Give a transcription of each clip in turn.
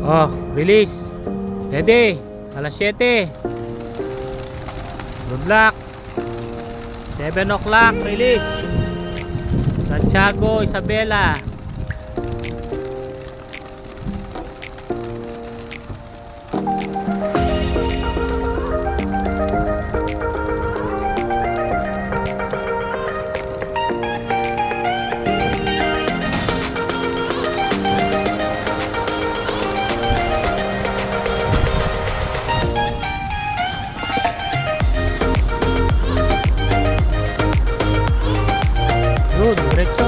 Oh, release. Ready. Alas 7. Good luck. 7 o'clock, release. Santiago, Isabela. Good, diretso.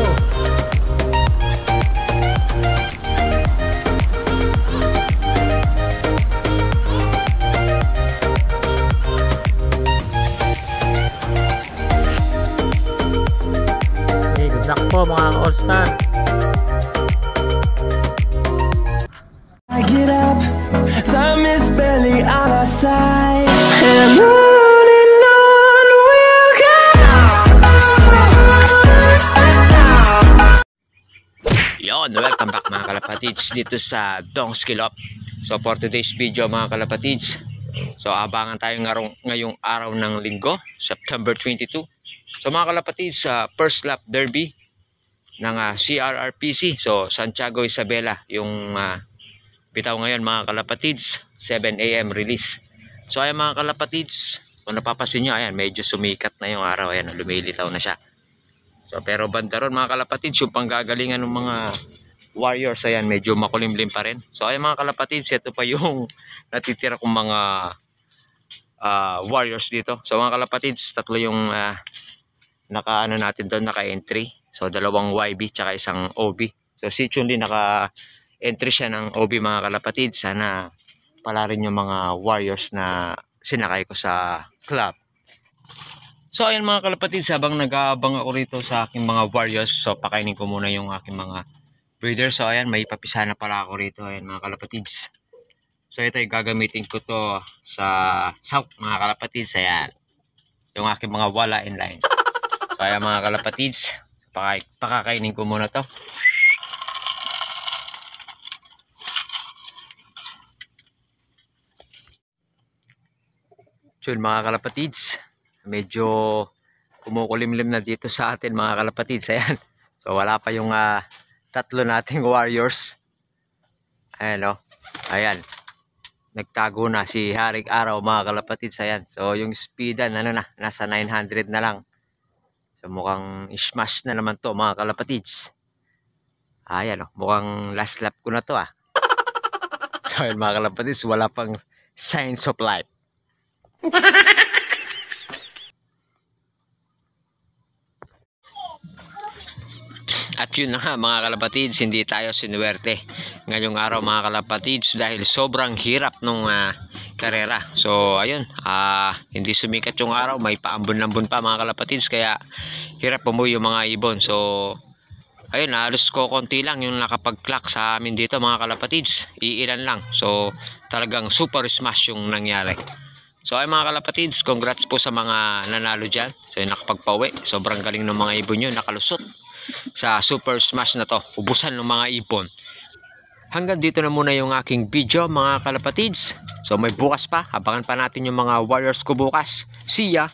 Okay, good luck po mga all-star. I get up, time is barely on our side, and on we'll go. Yon, welcome back mga kalapatids dito sa Dong Skilop. So for today's video mga kalapatids, so abangan tayo ngayong araw ng linggo, September 22. So mga kalapatids, first lap derby ng CRRPC. So Santiago Isabela yung bitaw ngayon mga kalapatids, 7 AM release. So ayan mga kalapatids, kung napapasin nyo, ayan medyo sumikat na yung araw, ayan lumilitaw na siya. So pero banda ron mga kalapatids, yung panggagalingan ng mga Warriors, ayan medyo makulimlim pa rin. So ayan mga kalapatids, ito pa yung natitira kong mga Warriors dito. So mga kalapatids, tatlo yung naka-ano natin doon, naka-entry. So dalawang YB tsaka isang OB. So si Chun din naka-entry siya ng OB mga kalapatids. Sana pala rin yung mga Warriors na sinakay ko sa club. So ayan mga kalapatids, habang nag-aabang ako rito sa aking mga Warriors, so pakainin ko muna yung aking mga breeders. So ayan, may papisa na pala ako rito, ayan mga kalapatids. So ito ay gagamitin ko to sa south mga kalapatids, ayan yung aking mga wala in line. So ayan mga kalapatids, pakakainin ko muna to. So mga kalapatids, medyo kumukulimlim na dito sa atin mga kalapatids, ayan. So wala pa yung tatlo nating Warriors. Ayan o, ayan nagtago na si Haring Araw mga kalapatids, ayan. So yung speedan ano na, nasa 900 na lang. So mukhang smash na naman to mga kalapatids. Ayan o, mukhang last lap ko na to So ayan mga kalapatids, wala pang signs of life. At yun na nga mga kalapatids, hindi tayo sinuwerte ngayong araw mga kalapatids dahil sobrang hirap nung karera. So ayun, hindi sumikat yung araw, may paambon-ambon pa mga kalapatids, kaya hirap umuwi yung mga ibon. So ayun, halos konti lang yung nakapag-clock sa amin dito mga kalapatids, iilan lang. So talagang super smash yung nangyari. So ay mga kalapatids, congrats po sa mga nanalo dyan. So yung nakapagpauwi, sobrang galing ng mga ibon nyo, nakalusot sa super smash na to, ubusan ng mga ibon. Hanggang dito na muna yung aking video mga kalapatids. So may bukas pa, abangan pa natin yung mga Warriors ko bukas. See ya!